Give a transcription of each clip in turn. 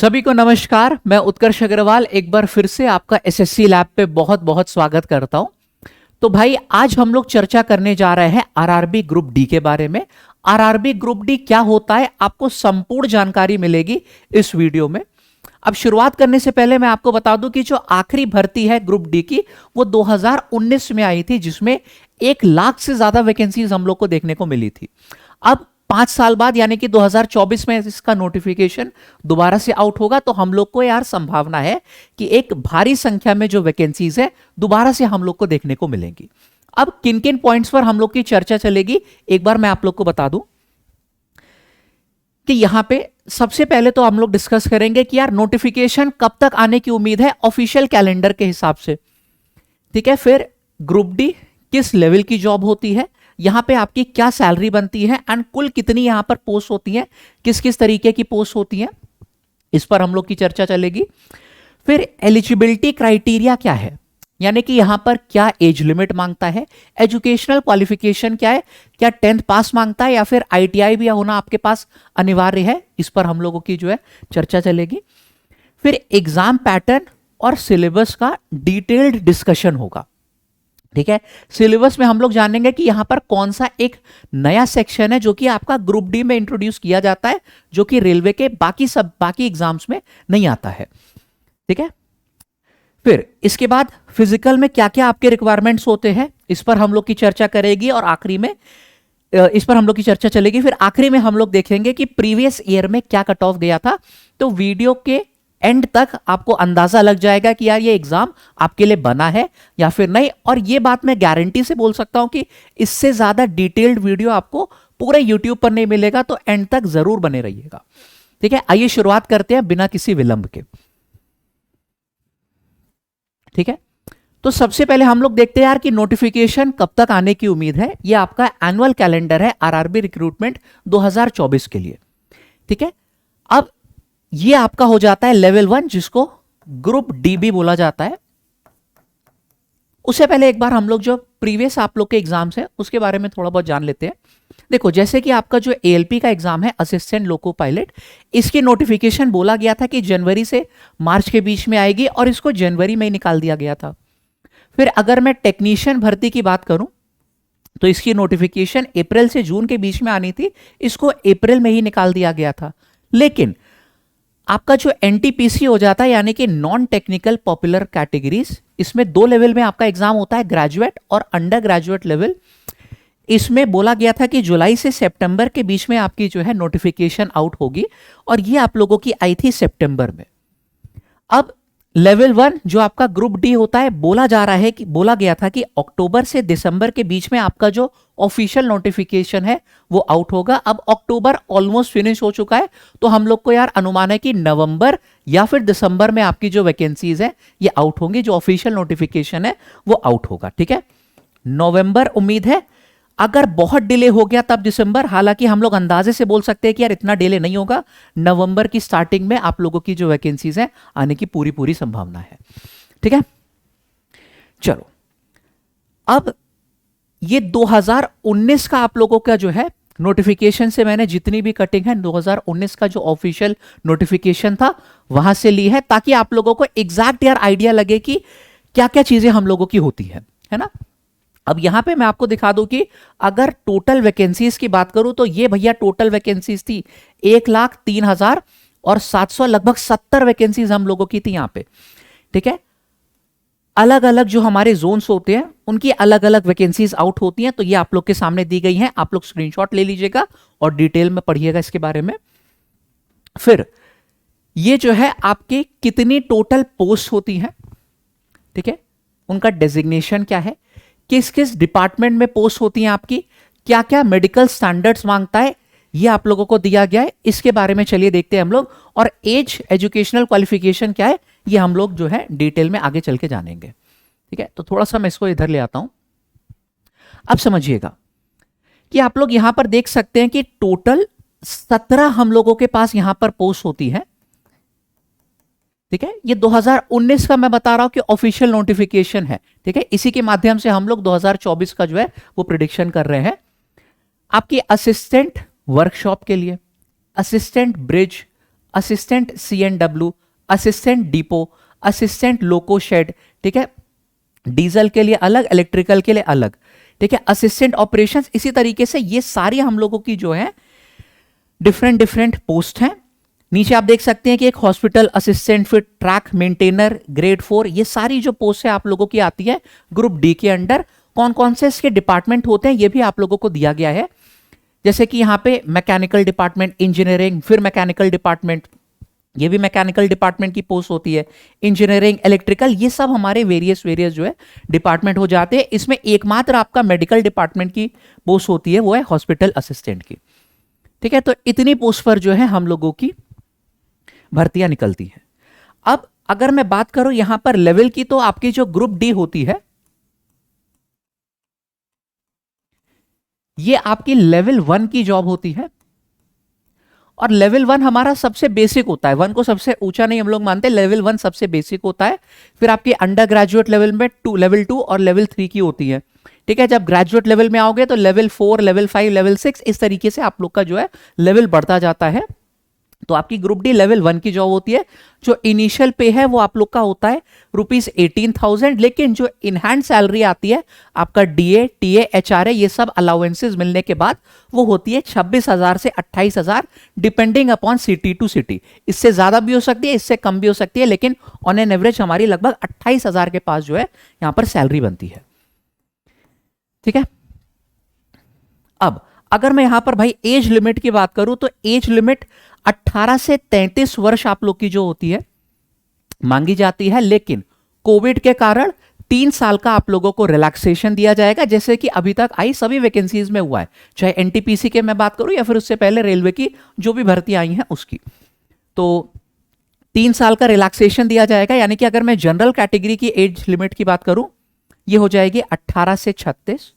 सभी को नमस्कार। मैं उत्कर्ष अग्रवाल एक बार फिर से आपका एसएससी लैब पे बहुत बहुत स्वागत करता हूं। तो भाई आज हम लोग चर्चा करने जा रहे हैं आरआरबी ग्रुप डी के बारे में। आरआरबी ग्रुप डी क्या होता है, आपको संपूर्ण जानकारी मिलेगी इस वीडियो में। अब शुरुआत करने से पहले मैं आपको बता दूं कि जो आखिरी भर्ती है ग्रुप डी की वो 2019 में आई थी, जिसमें 1 लाख से ज्यादा वैकेंसीज हम लोग को देखने को मिली थी। अब 5 साल बाद यानी कि 2024 में इसका नोटिफिकेशन दोबारा से आउट होगा, तो हम लोग को यार संभावना है कि एक भारी संख्या में जो वैकेंसीज है दोबारा से हम लोग को देखने को मिलेंगी। अब किन किन पॉइंट्स पर हम लोग की चर्चा चलेगी एक बार मैं आप लोग को बता दूं कि यहां पे सबसे पहले तो हम लोग डिस्कस करेंगे कि यार नोटिफिकेशन कब तक आने की उम्मीद है ऑफिशियल कैलेंडर के हिसाब से। ठीक है, फिर ग्रुप डी किस लेवल की जॉब होती है, यहां पे आपकी क्या सैलरी बनती है एंड कुल कितनी यहां पर पोस्ट होती है, किस किस तरीके की पोस्ट होती है, इस पर हम लोग की चर्चा चलेगी। फिर एलिजिबिलिटी क्राइटेरिया क्या है, यानी कि यहां पर क्या एज लिमिट मांगता है, एजुकेशनल क्वालिफिकेशन क्या है, क्या 10th पास मांगता है या फिर आईटीआई भी होना आपके पास अनिवार्य है, इस पर हम लोगों की जो है चर्चा चलेगी। फिर एग्जाम पैटर्न और सिलेबस का डिटेल्ड डिस्कशन होगा। ठीक है, सिलेबस में हम लोग जानेंगे कि यहां पर कौन सा एक नया सेक्शन है जो कि आपका ग्रुप डी में इंट्रोड्यूस किया जाता है, जो कि रेलवे के बाकी एग्जाम्स में नहीं आता है। ठीक है, फिर इसके बाद फिजिकल में क्या क्या आपके रिक्वायरमेंट्स होते हैं, इस पर हम लोग की चर्चा करेगी और आखिरी में इस पर हम लोग की चर्चा चलेगी। फिर आखिरी में हम लोग देखेंगे कि प्रीवियस ईयर में क्या कट ऑफ गया था। तो वीडियो के एंड तक आपको अंदाजा लग जाएगा कि यार ये एग्जाम आपके लिए बना है या फिर नहीं। और ये बात मैं गारंटी से बोल सकता हूं कि इससे ज्यादा डिटेल्ड वीडियो आपको पूरे यूट्यूब पर नहीं मिलेगा, तो एंड तक जरूर बने रहिएगा। ठीक है, आइए शुरुआत करते हैं बिना किसी विलंब के। ठीक है, तो सबसे पहले हम लोग देखते हैं यार कि नोटिफिकेशन कब तक आने की उम्मीद है। ये आपका एनुअल कैलेंडर है आरआरबी रिक्रूटमेंट 2024 के लिए। ठीक है, अब ये आपका हो जाता है लेवल 1, जिसको ग्रुप डी भी बोला जाता है। उससे पहले एक बार हम लोग जो प्रीवियस आप लोग के एग्जाम्स है उसके बारे में थोड़ा बहुत जान लेते हैं। देखो, जैसे कि आपका जो एएलपी का एग्जाम है असिस्टेंट लोको पायलट, इसकी नोटिफिकेशन बोला गया था कि जनवरी से मार्च के बीच में आएगी और इसको जनवरी में ही निकाल दिया गया था। फिर अगर मैं टेक्नीशियन भर्ती की बात करूं तो इसकी नोटिफिकेशन अप्रैल से जून के बीच में आनी थी, इसको अप्रैल में ही निकाल दिया गया था। लेकिन आपका जो एनटीपीसी हो जाता है यानी कि नॉन टेक्निकल पॉपुलर कैटेगरीज, इसमें 2 लेवल में आपका एग्जाम होता है, ग्रेजुएट और अंडर ग्रेजुएट लेवल। इसमें बोला गया था कि जुलाई से सितंबर के बीच में आपकी जो है नोटिफिकेशन आउट होगी और ये आप लोगों की आई थी सितंबर में। अब लेवल 1 जो आपका ग्रुप डी होता है, बोला गया था कि अक्टूबर से दिसंबर के बीच में आपका जो ऑफिशियल नोटिफिकेशन है वो आउट होगा। अब अक्टूबर ऑलमोस्ट फिनिश हो चुका है, तो हम लोग को यार अनुमान है कि नवंबर या फिर दिसंबर में आपकी जो वैकेंसीज है ये आउट होंगी, जो ऑफिशियल नोटिफिकेशन है वो आउट होगा। ठीक है, नवंबर उम्मीद है, अगर बहुत डिले हो गया तब दिसंबर। हालांकि हम लोग अंदाजे से बोल सकते हैं कि यार इतना डिले नहीं होगा, नवंबर की स्टार्टिंग में आप लोगों की जो वैकेंसीज है आने की पूरी संभावना है। ठीक है, चलो अब ये 2019 का आप लोगों का जो है नोटिफिकेशन से मैंने जितनी भी कटिंग है 2019 का जो ऑफिशियल नोटिफिकेशन था वहां से ली है, ताकि आप लोगों को एग्जैक्ट यार आइडिया लगे कि क्या क्या चीजें हम लोगों की होती है ना। अब यहां पे मैं आपको दिखा दूं कि अगर टोटल वैकेंसीज की बात करूं तो ये भैया टोटल वैकेंसीज थी 1,03,700, लगभग 70 वैकेंसीज हम लोगों की थी यहां पे। ठीक है, अलग अलग जो हमारे जोन्स होते हैं उनकी अलग अलग वैकेंसीज आउट होती हैं, तो ये आप लोग के सामने दी गई हैं, आप लोग स्क्रीनशॉट ले लीजिएगा और डिटेल में पढ़िएगा इसके बारे में। फिर ये जो है आपके कितनी टोटल पोस्ट होती हैं, ठीक है, उनका डेजिग्नेशन क्या है, किस किस डिपार्टमेंट में पोस्ट होती हैं आपकी, क्या क्या मेडिकल स्टैंडर्ड्स मांगता है, ये आप लोगों को दिया गया है। इसके बारे में चलिए देखते हैं हम लोग। और एज, एजुकेशनल क्वालिफिकेशन क्या है, ये हम लोग जो है डिटेल में आगे चल के जानेंगे। ठीक है, तो थोड़ा सा मैं इसको इधर ले आता हूं। अब समझिएगा कि आप लोग यहां पर देख सकते हैं कि टोटल 17 हम लोगों के पास यहां पर पोस्ट होती है। ठीक है, ये 2019 का मैं बता रहा हूं कि ऑफिशियल नोटिफिकेशन है। ठीक है, इसी के माध्यम से हम लोग 2024 का जो है वो प्रिडिक्शन कर रहे हैं। आपकी असिस्टेंट वर्कशॉप के लिए, assistant bridge, assistant CNW, assistant depot, assistant loco shed, ठीक है, डीजल के लिए अलग, इलेक्ट्रिकल के लिए अलग, ठीक है, असिस्टेंट ऑपरेशंस। इसी तरीके से ये सारी हम लोगों की जो है डिफरेंट डिफरेंट पोस्ट हैं। नीचे आप देख सकते हैं कि एक हॉस्पिटल असिस्टेंट, फिर ट्रैक मेंटेनर ग्रेड 4, ये सारी जो पोस्ट है आप लोगों की आती है ग्रुप डी के अंडर। कौन कौन से इसके डिपार्टमेंट होते हैं ये भी आप लोगों को दिया गया है, जैसे कि यहाँ पे मैकेनिकल डिपार्टमेंट, इंजीनियरिंग, फिर मैकेनिकल डिपार्टमेंट, ये भी मैकेनिकल डिपार्टमेंट की पोस्ट होती है, इंजीनियरिंग, इलेक्ट्रिकल, ये सब हमारे वेरियस जो है डिपार्टमेंट हो जाते हैं। इसमें एकमात्र आपका मेडिकल डिपार्टमेंट की पोस्ट होती है, वो है हॉस्पिटल असिस्टेंट की, ठीक है। तो इतनी पोस्ट पर जो है हम लोगों की भर्तियां निकलती हैं। अब अगर मैं बात करूं यहां पर लेवल की, तो आपकी जो ग्रुप डी होती है ये आपकी लेवल 1 की जॉब होती है, और लेवल 1 हमारा सबसे बेसिक होता है। 1 को सबसे ऊंचा नहीं हम लोग मानते, लेवल 1 सबसे बेसिक होता है। फिर आपकी अंडर ग्रेजुएट लेवल में लेवल 2 और लेवल 3 की होती है, ठीक है। जब ग्रेजुएट लेवल में आओगे तो लेवल 4, लेवल 5, लेवल 6, इस तरीके से आप लोग का जो है लेवल बढ़ता जाता है। तो आपकी ग्रुप डी लेवल 1 की जॉब होती है। जो इनिशियल पे है वो आप लोग का होता है ₹18,000, लेकिन जो इन हैंड सैलरी आती है आपका DA, TA, HRA, ये सब अलाउंसेस मिलने के बाद वो होती है 26,000 से 28,000, depending upon city to city. इससे ज्यादा भी हो सकती है, इससे कम भी हो सकती है, लेकिन ऑन एन एवरेज हमारी लगभग 28,000 के पास जो है यहां पर सैलरी बनती है, ठीक है। अब अगर मैं यहां पर भाई एज लिमिट की बात करूं तो एज लिमिट 18 से 33 वर्ष आप लोग की जो होती है मांगी जाती है, लेकिन कोविड के कारण 3 साल का आप लोगों को रिलैक्सेशन दिया जाएगा, जैसे कि अभी तक आई सभी वैकेंसीज में हुआ है, चाहे NTPC के मैं बात करूं या फिर उससे पहले रेलवे की जो भी भर्ती आई हैं उसकी। तो 3 साल का रिलैक्सेशन दिया जाएगा, यानी कि अगर मैं जनरल कैटेगरी की एज लिमिट की बात करूं ये हो जाएगी 18 से 36।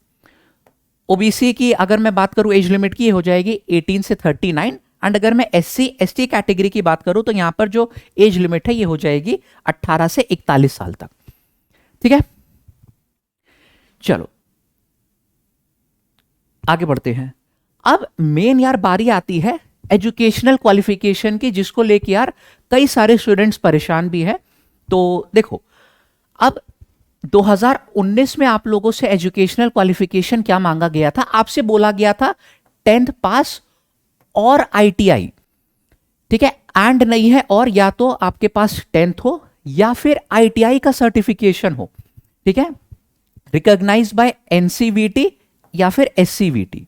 ओबीसी की अगर मैं बात करूं एज लिमिट की हो जाएगी 18 से 39, एंड अगर मैं SC/ST कैटेगरी की बात करूं तो यहां पर जो एज लिमिट है ये हो जाएगी 18 से 41 साल तक, ठीक है। चलो आगे बढ़ते हैं। अब मेन यार बारी आती है एजुकेशनल क्वालिफिकेशन की, जिसको लेके यार कई सारे स्टूडेंट्स परेशान भी हैं। तो देखो, अब 2019 में आप लोगों से एजुकेशनल क्वालिफिकेशन क्या मांगा गया था? आपसे बोला गया था 10th पास और ITI, ठीक है, एंड नहीं है, और या तो आपके पास 10th हो या फिर ITI का सर्टिफिकेशन हो, ठीक है, रिकॉग्नाइज्ड बाय NCVT या फिर SCVT।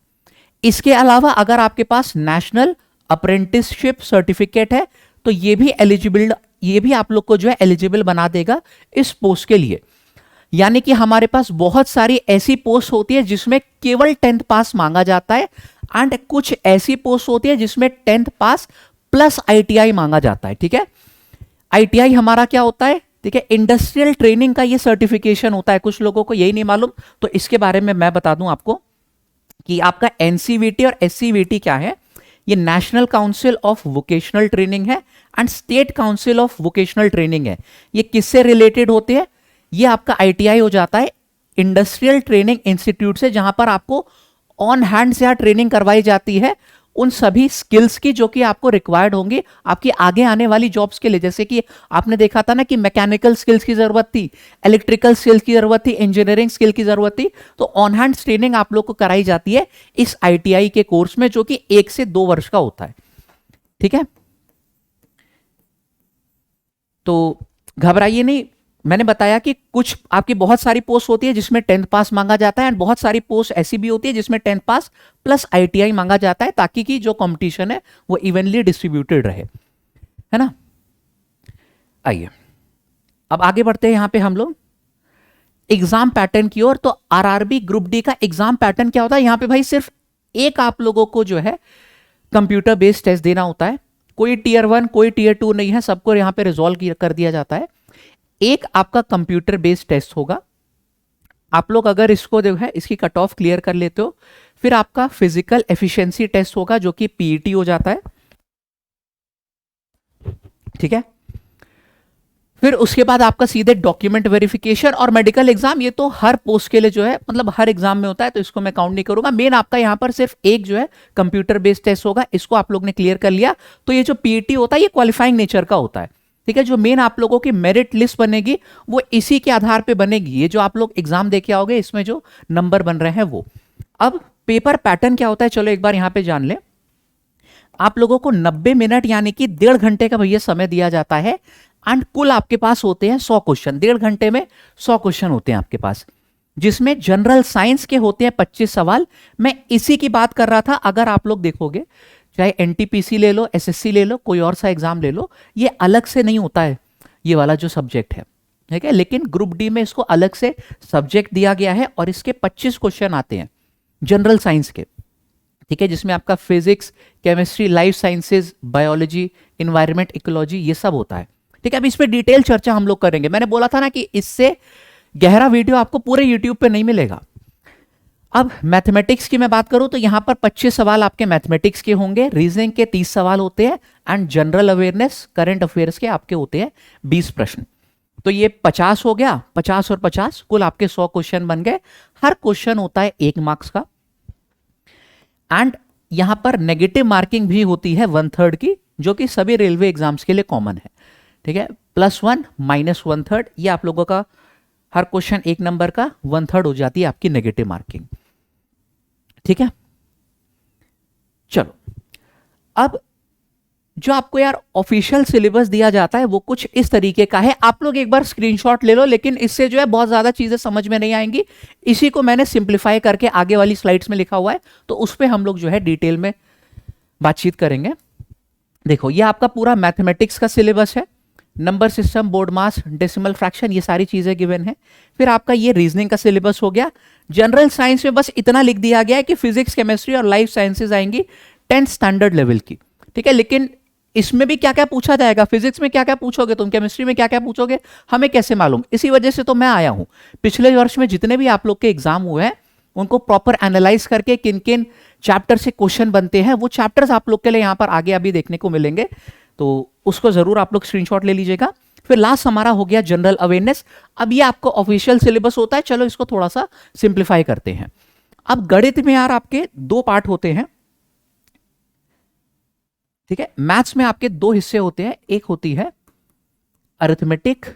इसके अलावा अगर आपके पास नेशनल अप्रेंटिसशिप सर्टिफिकेट है तो ये भी आप लोग को जो है एलिजिबल बना देगा इस पोस्ट के लिए। यानी कि हमारे पास बहुत सारी ऐसी पोस्ट होती है जिसमें केवल 10th पास मांगा जाता है, एंड कुछ ऐसी पोस्ट होती है जिसमें 10th पास प्लस ITI मांगा जाता है, ठीक है। ITI हमारा क्या होता है? ठीक है, इंडस्ट्रियल ट्रेनिंग का ये सर्टिफिकेशन होता है। कुछ लोगों को यही नहीं मालूम, तो इसके बारे में मैं बता दूं आपको कि आपका NCVT और SCVT क्या है। ये national council of vocational training है and state council of vocational training है। ये किससे रिलेटेड होते हैं? ये आपका ITI हो जाता है इंडस्ट्रियल ट्रेनिंग इंस्टीट्यूट से, जहां पर आपको ऑन हैंड से ट्रेनिंग करवाई जाती है उन सभी स्किल्स की जो कि आपको रिक्वायर्ड होंगी आपकी आगे आने वाली जॉब्स के लिए। जैसे कि आपने देखा था ना कि मैकेनिकल स्किल्स की जरूरत थी, इलेक्ट्रिकल स्किल्स की जरूरत थी, इंजीनियरिंग स्किल की जरूरत थी, तो ऑन हैंड ट्रेनिंग आप लोग को कराई जाती है इस ITI के कोर्स में, जो कि 1 से 2 वर्ष का होता है, ठीक है। तो घबराइए नहीं, मैंने बताया कि कुछ आपकी बहुत सारी पोस्ट होती है जिसमें 10th पास मांगा जाता है, एंड बहुत सारी पोस्ट ऐसी भी होती है जिसमें 10th पास प्लस ITI मांगा जाता है, ताकि कि जो कंपटीशन है वो इवनली डिस्ट्रीब्यूटेड रहे, है ना। आइए अब आगे बढ़ते हैं यहां पे हम लोग एग्जाम पैटर्न की ओर। तो RRB ग्रुप डी का एग्जाम पैटर्न क्या होता है? यहां पे भाई सिर्फ एक आप लोगों को जो है कंप्यूटर बेस्ड टेस्ट देना होता है। कोई Tier 1 कोई Tier 2 नहीं है, सबको यहां पे रिजॉल्व कर दिया जाता है। एक आपका कंप्यूटर बेस्ड टेस्ट होगा। आप लोग अगर इसको जो है इसकी कट ऑफ क्लियर कर लेते हो, फिर आपका फिजिकल एफिशिएंसी टेस्ट होगा जो कि PET हो जाता है, ठीक है। फिर उसके बाद आपका सीधे डॉक्यूमेंट वेरिफिकेशन और मेडिकल एग्जाम। ये तो हर पोस्ट के लिए जो है, मतलब हर एग्जाम में होता है, तो इसको मैं काउंट नहीं करूंगा। मेन आपका यहाँ पर सिर्फ एक जो है कंप्यूटर बेस्ड टेस्ट होगा, इसको आप लोग ने क्लियर कर लिया तो ये जो पीईटी होता है ये क्वालिफाइंग नेचर का होता है। ठीक है, जो मेन आप लोगों की मेरिट लिस्ट बनेगी वो इसी के आधार पर बनेगी। ये जो आप लोग एग्जाम दे के आओगे इसमें जो नंबर बन रहे हैं वो। अब पेपर पैटर्न क्या होता है, चलो एक बार यहां पे जान ले। आप लोगों को 90 मिनट यानी कि 1.5 घंटे का भैया समय दिया जाता है एंड कुल आपके पास होते हैं 100 क्वेश्चन। 1.5 घंटे में 100 क्वेश्चन होते हैं आपके पास, जिसमें जनरल साइंस के होते हैं 25 सवाल। मैं इसी की बात कर रहा था। अगर आप लोग देखोगे, चाहे एनटीपीसी ले लो, एसएससी ले लो, कोई और सा एग्जाम ले लो, ये अलग से नहीं होता है ये वाला जो सब्जेक्ट है, ठीक है। लेकिन ग्रुप डी में इसको अलग से सब्जेक्ट दिया गया है और इसके 25 क्वेश्चन आते हैं जनरल साइंस के, ठीक है, जिसमें आपका physics, chemistry, life sciences, biology, environment, ecology, ये सब होता है। ठीक है, अब इस पे डिटेल चर्चा हम लोग करेंगे। मैंने बोला था ना कि इससे गहरा वीडियो आपको पूरे यूट्यूब पे नहीं मिलेगा। अब मैथमेटिक्स की मैं बात करूं तो यहां पर 25 सवाल आपके मैथमेटिक्स के होंगे, रीजनिंग के 30 सवाल होते हैं and general awareness, current affairs के आपके होते हैं 20 प्रश्न। तो ये 50 हो गया, 50 और 50 कुल आपके 100 क्वेश्चन बन गए। हर क्वेश्चन होता है 1 मार्क्स का एंड यहां पर नेगेटिव मार्किंग भी होती है 1/3 की, जो कि सभी रेलवे एग्जाम्स के लिए कॉमन है। ठीक है, +1 -1/3, ये आप लोगों का हर क्वेश्चन 1 नंबर का 1/3 हो जाती है आपकी नेगेटिव मार्किंग। ठीक है, चलो अब जो आपको यार ऑफिशियल सिलेबस दिया जाता है वो कुछ इस तरीके का है। आप लोग एक बार स्क्रीनशॉट ले लो, लेकिन इससे जो है बहुत ज्यादा चीजें समझ में नहीं आएंगी। इसी को मैंने सिंप्लीफाई करके आगे वाली स्लाइड्स में लिखा हुआ है, तो उस पर हम लोग जो है डिटेल में बातचीत करेंगे। देखो, ये आपका पूरा मैथमेटिक्स का सिलेबस है। नंबर सिस्टम, बोर्ड मास, डेसिमल फ्रैक्शन, ये सारी चीजें गिवन है। फिर आपका ये रीजनिंग का सिलेबस हो गया। जनरल साइंस में बस इतना लिख दिया गया है कि फिजिक्स, केमिस्ट्री और लाइफ साइंसेज आएंगी 10th स्टैंडर्ड लेवल की। ठीक है, लेकिन इसमें भी क्या क्या पूछा जाएगा, फिजिक्स में क्या क्या पूछोगे तुम, केमिस्ट्री में क्या क्या पूछोगे, हमें कैसे मालूम। इसी वजह से तो मैं आया हूं। पिछले वर्ष में जितने भी आप लोग के एग्जाम हुए हैं उनको प्रॉपर एनालाइज करके किन किन चैप्टर से क्वेश्चन बनते हैं, वो चैप्टर्स आप लोग के लिए यहां पर आगे अभी देखने को मिलेंगे, तो उसको जरूर आप लोग स्क्रीनशॉट ले लीजिएगा। फिर लास्ट हमारा हो गया जनरल अवेयरनेस। अब ये आपको ऑफिशियल सिलेबस होता है, चलो इसको थोड़ा सा सिंप्लीफाई करते हैं। अब गणित में यार आपके 2 पार्ट होते हैं। ठीक है, मैथ्स में आपके 2 हिस्से होते हैं, एक होती है अरिथमेटिक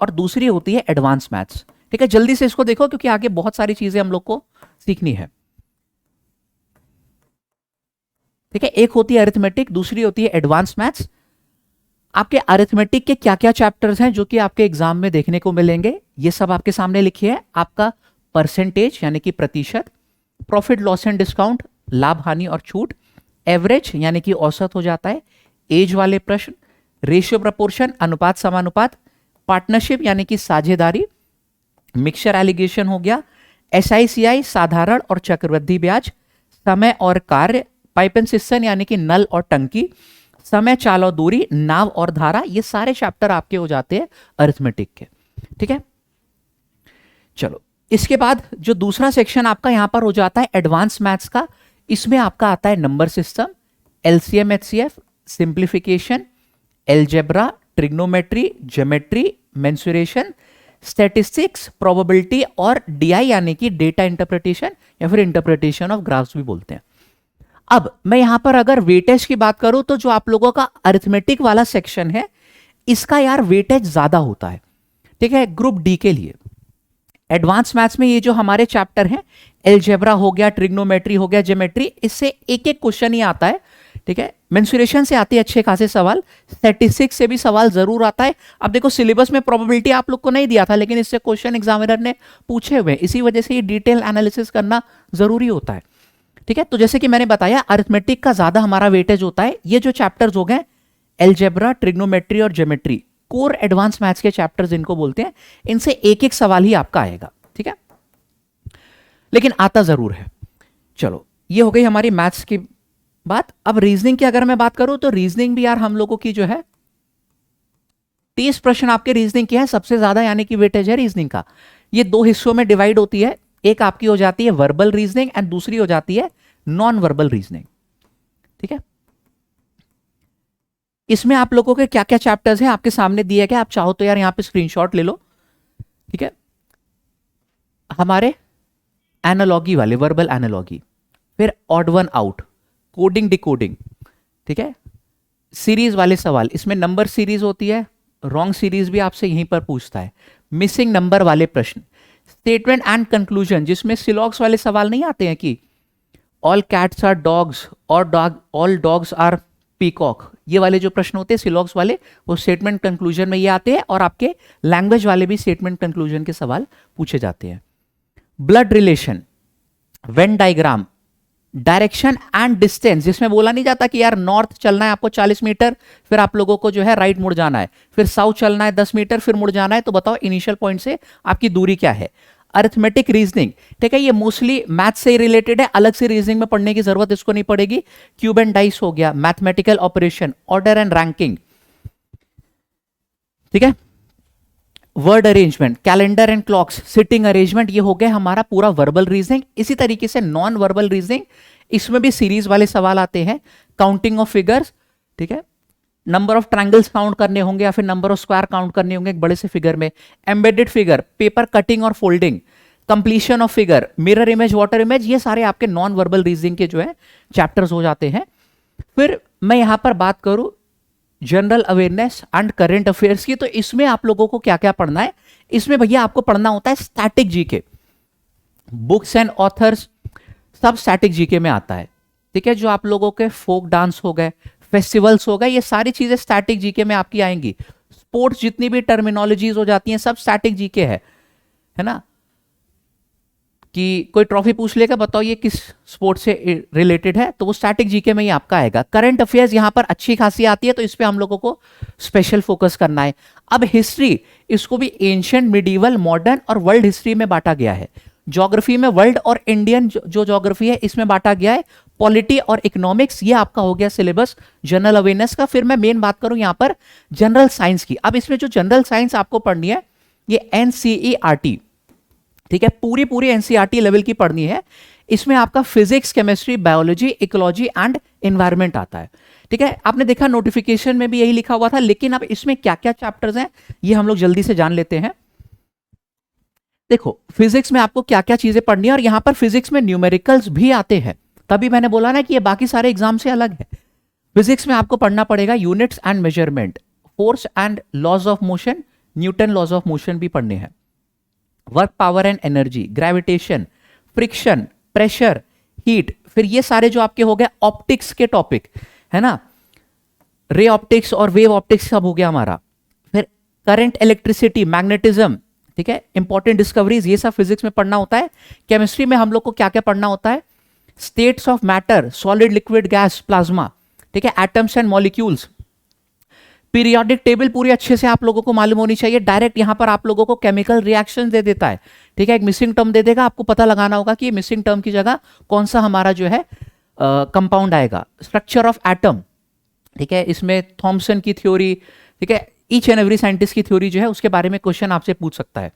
और दूसरी होती है एडवांस मैथ्स। ठीक है, जल्दी से इसको देखो क्योंकि आगे बहुत सारी चीजें हम लोग को सीखनी है। ठीक है, एक होती है अरिथमेटिक, दूसरी होती है एडवांस मैथ्स। आपके अरिथमेटिक के क्या क्या चैप्टर्स हैं जो कि आपके एग्जाम में देखने को मिलेंगे, ये सब आपके सामने लिखिए है। आपका परसेंटेज यानी कि प्रतिशत, प्रॉफिट लॉस एंड डिस्काउंट, लाभ हानि और छूट, एवरेज यानी कि औसत हो जाता है, एज वाले प्रश्न, रेशियो प्रपोर्शन, अनुपात समानुपात, पार्टनरशिप यानी कि साझेदारी, मिक्सचर एलिगेशन हो गया, SICI साधारण और चक्रवृद्धि ब्याज, समय और कार्य, पाइप एंड सिस्टम यानी कि नल और टंकी, समय, चाल और दूरी, नाव और धारा, ये सारे चैप्टर आपके हो जाते हैं अरिथमेटिक के। ठीक है, चलो इसके बाद जो दूसरा सेक्शन आपका यहां पर हो जाता है एडवांस मैथ्स का। इसमें आपका आता है number system, LCM HCF, simplification, algebra, trigonometry, geometry, mensuration, statistics, probability और DI यानी कि डेटा इंटरप्रिटेशन या फिर इंटरप्रिटेशन ऑफ ग्राफ्स भी बोलते हैं। अब मैं यहां पर अगर वेटेज की बात करूं तो जो आप लोगों का अरिथमेटिक वाला सेक्शन है इसका यार वेटेज ज्यादा होता है। ठीक है, ग्रुप डी के लिए। एडवांस मैथ्स में ये जो हमारे चैप्टर हैं, एलजेब्रा हो गया, ट्रिग्नोमेट्री हो गया, ज्योमेट्री, इससे एक एक क्वेश्चन ही आता है। ठीक है, मेंसुरेशन से आते हैं अच्छे खासे सवाल, स्टैटिस्टिक्स से भी सवाल जरूर आता है। अब देखो सिलेबस में प्रोबेबिलिटी आप लोग को नहीं दिया था, लेकिन इससे क्वेश्चन एग्जामिनर ने पूछे हुए, इसी वजह से ये डिटेल एनालिसिस करना जरूरी होता है। ठीक है, तो जैसे कि मैंने बताया अरिथमेटिक का ज्यादा हमारा वेटेज होता है। ये जो चैप्टर्स हो गए एलजेब्रा, ट्रिग्नोमेट्री और ज्योमेट्री, कोर एडवांस मैथ्स के चैप्टर्स इनको बोलते हैं, इनसे एक एक सवाल ही आपका आएगा। ठीक है, लेकिन आता जरूर है। चलो ये हो गई हमारी मैथ्स की बात। अब रीजनिंग की अगर मैं बात करूं तो रीजनिंग भी यार हम लोगों की जो है 30 प्रश्न आपके रीजनिंग के हैं, सबसे ज्यादा यानी कि वेटेज है रीजनिंग का। ये 2 हिस्सों में डिवाइड होती है, एक आपकी हो जाती है वर्बल रीजनिंग एंड दूसरी हो जाती है नॉन वर्बल रीजनिंग। ठीक है, इसमें आप लोगों के क्या क्या चैप्टर्स हैं आपके सामने दिए गए, आप चाहो तो यार यहाँ पे स्क्रीनशॉट ले लो, ठीक है। हमारे एनालॉगी वाले, वर्बल एनालॉगी, फिर odd one out, coding decoding, ठीक है। सीरीज वाले सवाल, इसमें नंबर सीरीज होती है, रॉन्ग सीरीज भी आपसे यहीं पर पूछता है, मिसिंग नंबर वाले प्रश्न, स्टेटमेंट एंड कंक्लूजन, जिसमें सिलॉग्स वाले सवाल नहीं आते हैं कि ऑल कैट्स आर डॉग्स और ऑल डॉग्स आर पीकॉक, ये वाले जो प्रश्न होते हैं सिलॉग्स वाले, वो स्टेटमेंट कंक्लूजन में ये आते हैं, और आपके लैंग्वेज वाले भी स्टेटमेंट कंक्लूजन के सवाल पूछे जाते हैं। Blood relation, Venn diagram, direction and distance, जिसमें बोला नहीं जाता कि यार नॉर्थ चलना है आपको 40 मीटर, फिर आप लोगों को जो है राइट मुड़ जाना है, फिर साउथ चलना है 10 मीटर, फिर मुड़ जाना है, तो बताओ इनिशियल पॉइंट से आपकी दूरी क्या है। अरिथमेटिक रीजनिंग, ठीक है, ये मोस्टली मैथ से रिलेटेड है, अलग से रीजनिंग में पढ़ने की जरूरत इसको नहीं पड़ेगी। क्यूब एंड डाइस हो गया, mathematical operation, order and ranking, ठीक है। Word arrangement, calendar and clocks, sitting arrangement, ये हो गया हमारा पूरा वर्बल रीजनिंग। इसी तरीके से नॉन वर्बल रीजनिंग, इसमें भी सीरीज वाले सवाल आते हैं, काउंटिंग ऑफ फिगर्स, ठीक है, नंबर ऑफ ट्रायंगल्स काउंट करने होंगे या फिर नंबर ऑफ स्क्वायर काउंट करने होंगे एक बड़े से फिगर में, एम्बेडेड फिगर, पेपर कटिंग और folding, completion of figure, mirror image, water image, ये सारे आपके नॉन वर्बल रीजनिंग के जो है चैप्टर्स हो जाते हैं। फिर मैं यहां पर बात करूं general awareness and current affairs की, तो इसमें आप लोगों को क्या क्या पढ़ना है, इसमें भैया आपको पढ़ना होता है static GK, books and authors, सब स्टैटिक जीके में आता है, ठीक है। जो आप लोगों के फोक डांस हो गए, फेस्टिवल्स हो गए, ये सारी चीजें स्टैटिक जीके में आपकी आएंगी। स्पोर्ट्स जितनी भी टर्मिनोलॉजीज हो जाती हैं सब स्टैटिक जीके है ना। कि कोई ट्रॉफी पूछ लेगा, बताओ ये किस स्पोर्ट से रिलेटेड है, तो वो स्टैटिक जीके में ही आपका आएगा। करंट अफेयर्स यहां पर अच्छी खासी आती है, तो इस पे हम लोगों को स्पेशल फोकस करना है। अब हिस्ट्री, इसको भी एंशिएंट, मिडीवल, मॉडर्न और वर्ल्ड हिस्ट्री में बांटा गया है। ज्योग्राफी में वर्ल्ड और इंडियन जो ज्योग्राफी है इसमें बांटा गया है। पॉलिटी और इकोनॉमिक्स, ये आपका हो गया सिलेबस जनरल अवेयरनेस का। फिर मैं मेन बात करूं यहां पर जनरल साइंस की। अब इसमें जो जनरल साइंस आपको पढ़नी है, ये एनसीईआरटी, ठीक है, पूरी पूरी एनसीईआरटी लेवल की पढ़नी है। इसमें आपका physics, chemistry, biology, ecology and environment आता है, ठीक है। आपने देखा नोटिफिकेशन में भी यही लिखा हुआ था, लेकिन अब इसमें क्या क्या चैप्टर्स हैं ये हम लोग जल्दी से जान लेते हैं। देखो फिजिक्स में आपको क्या क्या चीजें पढ़नी है, और यहां पर फिजिक्स में न्यूमेरिकल्स भी आते हैं, तभी मैंने बोला ना कि ये बाकी सारे एग्जाम से अलग है। फिजिक्स में आपको पढ़ना पड़ेगा units and measurement, force and laws of motion, Newton laws of motion भी पढ़ने हैं, work, power and energy, gravitation, friction, pressure, heat. फिर ये सारे जो आपके हो गए ऑप्टिक्स के टॉपिक है ना, रे ऑप्टिक्स और वेव ऑप्टिक्स सब हो गया हमारा। फिर करंट, इलेक्ट्रिसिटी, मैग्नेटिज्म, ठीक है, इंपॉर्टेंट डिस्कवरीज, ये सब फिजिक्स में पढ़ना होता है। केमिस्ट्री में हम लोग को क्या क्या पढ़ना होता है, states of matter, solid, liquid, gas, plasma, ठीक है, atoms and molecules. Periodic table पूरी अच्छे से आप लोगों को मालूम होनी चाहिए। डायरेक्ट यहां पर आप लोगों को केमिकल रिएक्शन दे देता है, ठीक है, एक मिसिंग टर्म दे देगा, आपको पता लगाना होगा कि मिसिंग टर्म की जगह कौन सा हमारा जो है कंपाउंड आएगा। स्ट्रक्चर ऑफ एटम, ठीक है, इसमें थॉमसन की थ्योरी, ठीक है, ईच एंड एवरी साइंटिस्ट की थ्योरी जो है उसके बारे में क्वेश्चन आपसे पूछ सकता है।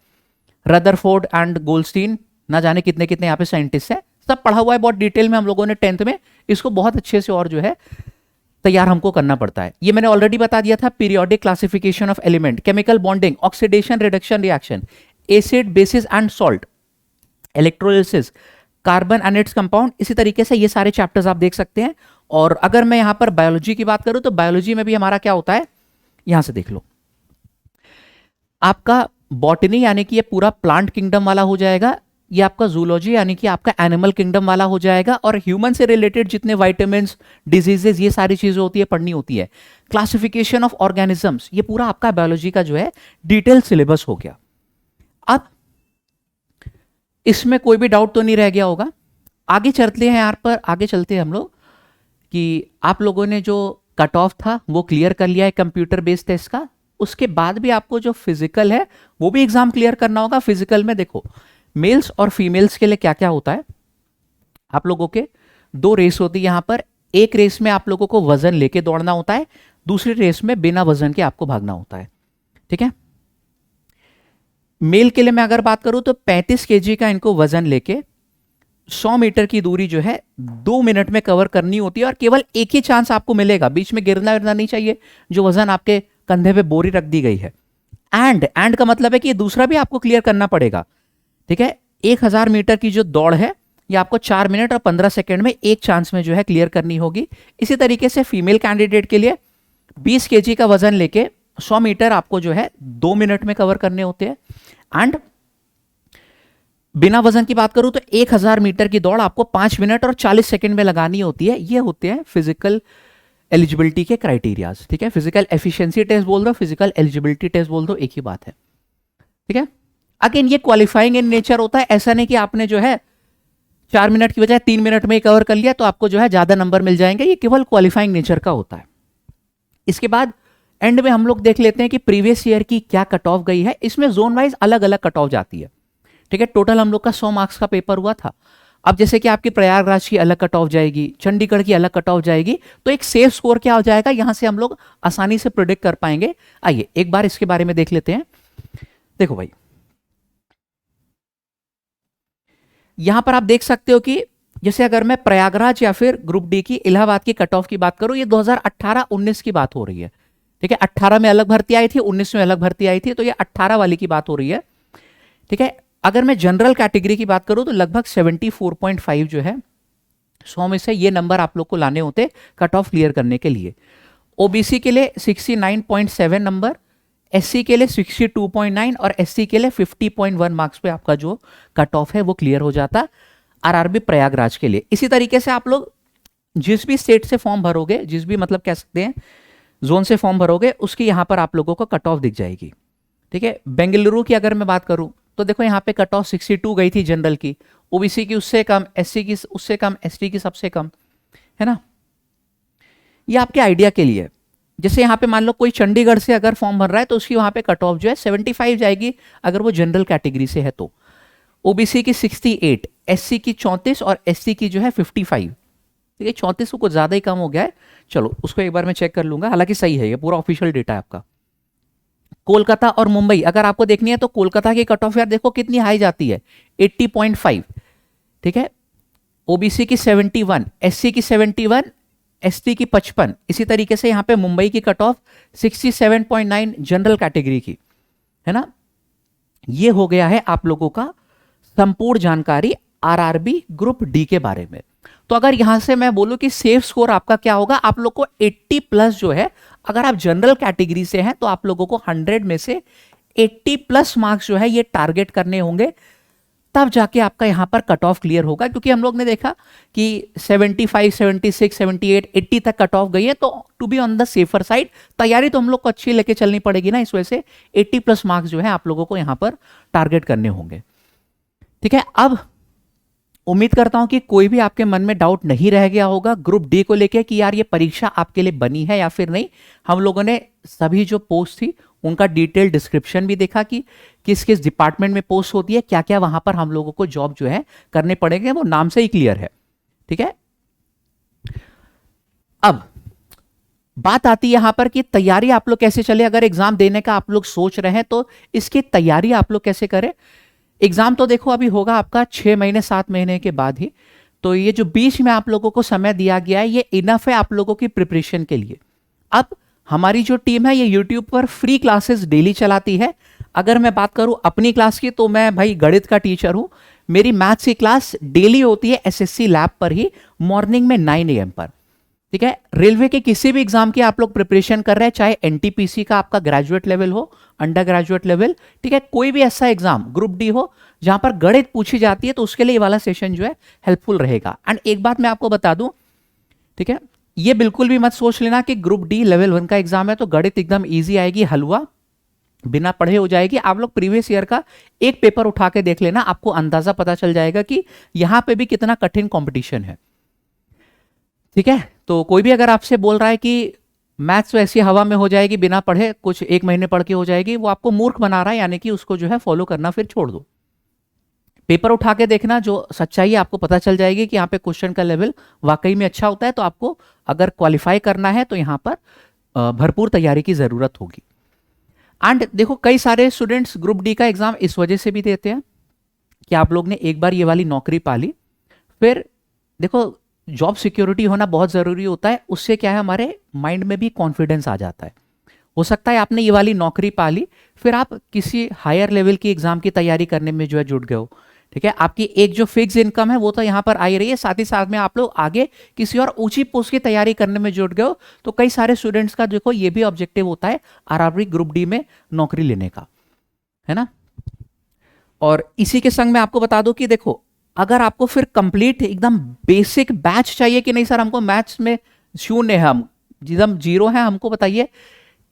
रदरफोर्ड एंड गोल्डस्टीन, ना जाने कितने कितने यहाँ पे साइंटिस्ट है, सब पढ़ा हुआ है बहुत डिटेल में हम लोगों ने 10th में, इसको बहुत अच्छे से और जो है तैयार हमको करना पड़ता है। ये मैंने ऑलरेडी बता दिया था, periodic classification of element, chemical bonding, oxidation reduction reaction, acid, basis and salt, electrolysis, carbon and its compound. इसी तरीके से ये सारे चैप्टर्स आप देख सकते हैं। और अगर मैं यहां पर बायोलॉजी की बात करूं, तो बायोलॉजी में भी हमारा क्या होता है, यहां से देख लो, आपका बॉटनी यानी कि ये पूरा प्लांट किंगडम वाला हो जाएगा, ये आपका जूलॉजी यानी कि आपका एनिमल किंगडम वाला हो जाएगा, और ह्यूमन से रिलेटेड जितने वाइटामिन्स, डिजीजेस, ये सारी चीजें होती है पढ़नी होती है। क्लासिफिकेशन ऑफ ऑर्गेनिजम्स, ये पूरा आपका बायोलॉजी का जो है डिटेल सिलेबस हो गया। अब इसमें कोई भी डाउट तो नहीं रह गया होगा। आगे चलते हैं यार, पर आगे चलते हैं हम लोग कि आप लोगों ने जो कट ऑफ था वो क्लियर कर लिया है कंप्यूटर बेस्ड टेस्ट का। उसके बाद भी आपको जो फिजिकल है वो भी एग्जाम क्लियर करना होगा। फिजिकल में देखो मेल्स और फीमेल्स के लिए क्या क्या होता है, आप लोगों के 2 रेस होती है यहां पर। एक रेस में आप लोगों को वजन लेके दौड़ना होता है, दूसरी रेस में बिना वजन के आपको भागना होता है, ठीक है। मेल के लिए मैं अगर बात करूं तो 35 kg का इनको वजन लेके 100 मीटर की दूरी जो है 2 मिनट में कवर करनी होती है, और केवल एक ही चांस आपको मिलेगा, बीच में गिरना विरना नहीं चाहिए, जो वजन आपके कंधे पे बोरी रख दी गई है। एंड का मतलब है कि ये दूसरा भी आपको क्लियर करना पड़ेगा, ठीक है। 1000 मीटर की जो दौड़ है ये आपको 4 मिनट और 15 सेकंड में एक चांस में जो है क्लियर करनी होगी। इसी तरीके से फीमेल कैंडिडेट के लिए 20 केजी का वजन लेके 100 मीटर आपको जो है 2 मिनट में कवर करने होते हैं। एंड बिना वजन की बात करूं तो 1000 मीटर की दौड़ आपको 5 मिनट और 40 सेकंड में लगानी होती है। ये होते हैं फिजिकल एलिजिबिलिटी के क्राइटेरियाज, ठीक है। फिजिकल एफिशिएंसी टेस्ट बोल दो, फिजिकल एलिजिबिलिटी टेस्ट बोल दो, एक ही बात है, ठीक है। अगेन ये क्वालिफाइंग इन नेचर होता है, ऐसा नहीं कि आपने जो है 4 मिनट की बजाय 3 मिनट में ही कवर कर लिया तो आपको जो है ज्यादा नंबर मिल जाएंगे। ये केवल क्वालिफाइंग नेचर का होता है। इसके बाद एंड में हम लोग देख लेते हैं कि प्रीवियस ईयर की क्या कट ऑफ गई है। इसमें जोन वाइज अलग अलग कट ऑफ जाती है, ठीक है। टोटल हम लोग का 100 मार्क्स का पेपर हुआ था। अब जैसे कि आपकी प्रयागराज की अलग कट ऑफ जाएगी, चंडीगढ़ की अलग कट ऑफ जाएगी, तो एक सेफ स्कोर क्या हो जाएगा, यहां से हम लोग आसानी से प्रिडिक्ट कर पाएंगे। आइए एक बार इसके बारे में देख लेते हैं। देखो भाई, यहां पर आप देख सकते हो कि जैसे अगर मैं प्रयागराज या फिर ग्रुप डी की इलाहाबाद की कट ऑफ की बात करूं, ये 2018-19 की बात हो रही है, ठीक है। 18 में अलग भर्ती आई थी, 19 में अलग भर्ती आई थी, तो ये 18 वाली की बात हो रही है, ठीक है। अगर मैं जनरल कैटेगरी की बात करूं तो लगभग 74.5 जो है 100 में से ये नंबर आप लोग को लाने होते कट ऑफ क्लियर करने के लिए। ओबीसी के लिए 69.7 नंबर, एससी के लिए 62.9 और एससी के लिए 50.1 मार्क्स पे आपका जो कट ऑफ है वो क्लियर हो जाता आरआरबी प्रयागराज के लिए। इसी तरीके से आप लोग जिस भी स्टेट से फॉर्म भरोगे, जिस भी मतलब कह सकते हैं जोन से फॉर्म भरोगे, उसकी यहां पर आप लोगों को कट ऑफ दिख जाएगी, ठीक है। बेंगलुरु की अगर मैं बात करूं तो देखो यहाँ पे कट ऑफ 62 गई थी जनरल की, ओबीसी की उससे कम, एससी की उससे कम, एसटी की सबसे कम, है ना। ये आपके आइडिया के लिए। जैसे यहाँ पे मान लो कोई चंडीगढ़ से अगर फॉर्म भर रहा है तो उसकी वहां पे कट ऑफ जो है 75 जाएगी अगर वो जनरल कैटेगरी से है तो, ओबीसी की 68, एससी की 34 और एससी की जो है 55, ठीक है। 34 को कुछ ज्यादा ही कम हो गया है, चलो उसको एक बार मैं चेक कर लूंगा, हालांकि सही है, ये पूरा ऑफिशियल डेटा है आपका। कोलकाता और मुंबई अगर आपको देखनी है तो कोलकाता की कट ऑफ यार देखो कितनी हाई जाती है, 80.5, ठीक है। ओबीसी की 71, एससी की 71, एसटी की 55। इसी तरीके से यहां पे मुंबई की कट ऑफ 67.9 जनरल कैटेगरी की, है ना। ये हो गया है आप लोगों का संपूर्ण जानकारी आरआरबी ग्रुप डी के बारे में। तो अगर यहां से मैं बोलूं कि सेफ स्कोर आपका क्या होगा, आप लोग को 80 प्लस जो है, अगर आप जनरल कैटेगरी से हैं तो आप लोगों को 100 में से 80 प्लस मार्क्स जो है ये टारगेट करने होंगे, तब जाके आपका यहां पर कट ऑफ क्लियर होगा। क्योंकि हम लोग ने देखा कि 75, 76, 78, 80 तक कट ऑफ गई है, तो to be on the safer side तैयारी तो हम लोग को अच्छी लेके चलनी पड़ेगी ना, इस वजह से 80 प्लस मार्क्स जो है आप लोगों को यहां पर टारगेट करने होंगे, ठीक है। अब उम्मीद करता हूं कि कोई भी आपके मन में डाउट नहीं रह गया होगा ग्रुप डी को लेके कि यार ये परीक्षा आपके लिए बनी है या फिर नहीं। हम लोगों ने सभी जो पोस्ट थी उनका डिटेल डिस्क्रिप्शन भी देखा कि किस किस डिपार्टमेंट में पोस्ट होती है, क्या क्या वहां पर हम लोगों को जॉब जो है करने पड़ेंगे, वो नाम से ही क्लियर है, ठीक है। अब बात आती है यहां पर कि तैयारी आप लोग कैसे चले। अगर एग्जाम देने का आप लोग सोच रहे हैं तो इसकी तैयारी आप लोग कैसे करें। एग्जाम तो देखो अभी होगा आपका 6 महीने 7 महीने के बाद ही, तो ये जो बीच में आप लोगों को समय दिया गया है ये इनफ है आप लोगों की प्रिपरेशन के लिए। अब हमारी जो टीम है ये यूट्यूब पर फ्री क्लासेस डेली चलाती है। अगर मैं बात करूं अपनी क्लास की तो मैं भाई गणित का टीचर हूं, मेरी मैथ्स की क्लास डेली होती है एसएससी लैब पर ही, मॉर्निंग में 9 AM पर, ठीक है। रेलवे के किसी भी एग्जाम की आप लोग प्रिपरेशन कर रहे हैं, चाहे एनटीपीसी का आपका ग्रेजुएट लेवल हो, अंडर ग्रेजुएट लेवल, ठीक है, कोई भी ऐसा एग्जाम ग्रुप डी हो जहां पर गणित पूछी जाती है, तो उसके लिए ये वाला सेशन जो है हेल्पफुल रहेगा। एंड एक बात मैं आपको बता दूं, ठीक है, ये बिल्कुल भी मत सोच लेना कि ग्रुप डी लेवल 1 का एग्जाम है तो गणित एकदम ईजी आएगी, हलवा बिना पढ़े हो जाएगी। आप लोग प्रीवियस ईयर का एक पेपर उठा के देख लेना, आपको अंदाजा पता चल जाएगा कि यहां पे भी कितना कठिन कंपटीशन है, ठीक है। तो कोई भी अगर आपसे बोल रहा है कि मैथ्स तो ऐसी हवा में हो जाएगी बिना पढ़े, कुछ 1 महीने पढ़ के हो जाएगी, वो आपको मूर्ख बना रहा है, यानी कि उसको जो है फॉलो करना फिर छोड़ दो। पेपर उठा के देखना, जो सच्चाई है आपको पता चल जाएगी कि यहाँ पे क्वेश्चन का लेवल वाकई में अच्छा होता है। तो आपको अगर क्वालिफाई करना है तो यहाँ पर भरपूर तैयारी की जरूरत होगी। एंड देखो कई सारे स्टूडेंट्स ग्रुप डी का एग्जाम इस वजह से भी देते हैं कि आप लोग ने एक बार ये वाली नौकरी पाली फिर देखो, जॉब सिक्योरिटी होना बहुत ज़रूरी होता है, उससे क्या है हमारे माइंड में भी कॉन्फिडेंस आ जाता है। हो सकता है आपने ये वाली नौकरी पा ली, फिर आप किसी हायर लेवल की एग्जाम की तैयारी करने में जो है जुट गए हो, ठीक है, आपकी एक जो फिक्स इनकम है वो तो यहाँ पर आ ही रही है, साथ ही साथ में आप लोग आगे किसी और ऊंची पोस्ट की तैयारी करने में जुट गए हो। तो कई सारे स्टूडेंट्स का देखो ये भी ऑब्जेक्टिव होता है आरआरबी ग्रुप डी में नौकरी लेने का, है ना। और इसी के संग में आपको बता दूं कि देखो, अगर आपको फिर कंप्लीट एकदम बेसिक बैच चाहिए कि नहीं सर हमको मैथ्स में शून्य है, हम एकदम जीरो है, हमको बताइए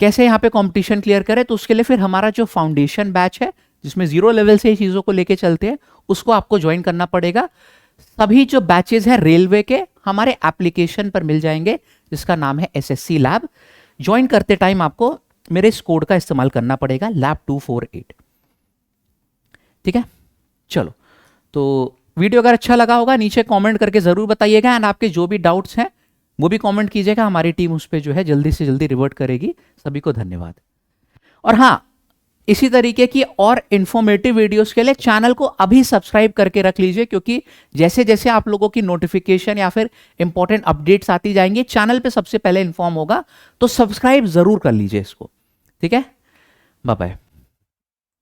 कैसे यहाँ पे कंपटीशन क्लियर करें, तो उसके लिए फिर हमारा जो फाउंडेशन बैच है जिसमें जीरो लेवल से ही चीजों को लेके चलते हैं, उसको आपको ज्वाइन करना पड़ेगा। सभी जो बैचेस हैं रेलवे के हमारे एप्लीकेशन पर मिल जाएंगे, जिसका नाम है एसएससी लैब। ज्वाइन करते टाइम आपको मेरे इस कोड का इस्तेमाल करना पड़ेगा, lab248। ठीक है, चलो, तो वीडियो अगर अच्छा लगा होगा नीचे कमेंट करके जरूर बताइएगा, एंड आपके जो भी डाउट्स हैं वो भी कमेंट कीजिएगा, हमारी टीम उस पर जो है जल्दी से जल्दी रिवर्ट करेगी। सभी को धन्यवाद। और हाँ, इसी तरीके की और इंफॉर्मेटिव वीडियोस के लिए चैनल को अभी सब्सक्राइब करके रख लीजिए, क्योंकि जैसे जैसे आप लोगों की नोटिफिकेशन या फिर इंपॉर्टेंट अपडेट्स आती जाएंगे चैनल पे सबसे पहले इंफॉर्म होगा, तो सब्सक्राइब जरूर कर लीजिए इसको। ठीक है, बाय बाय।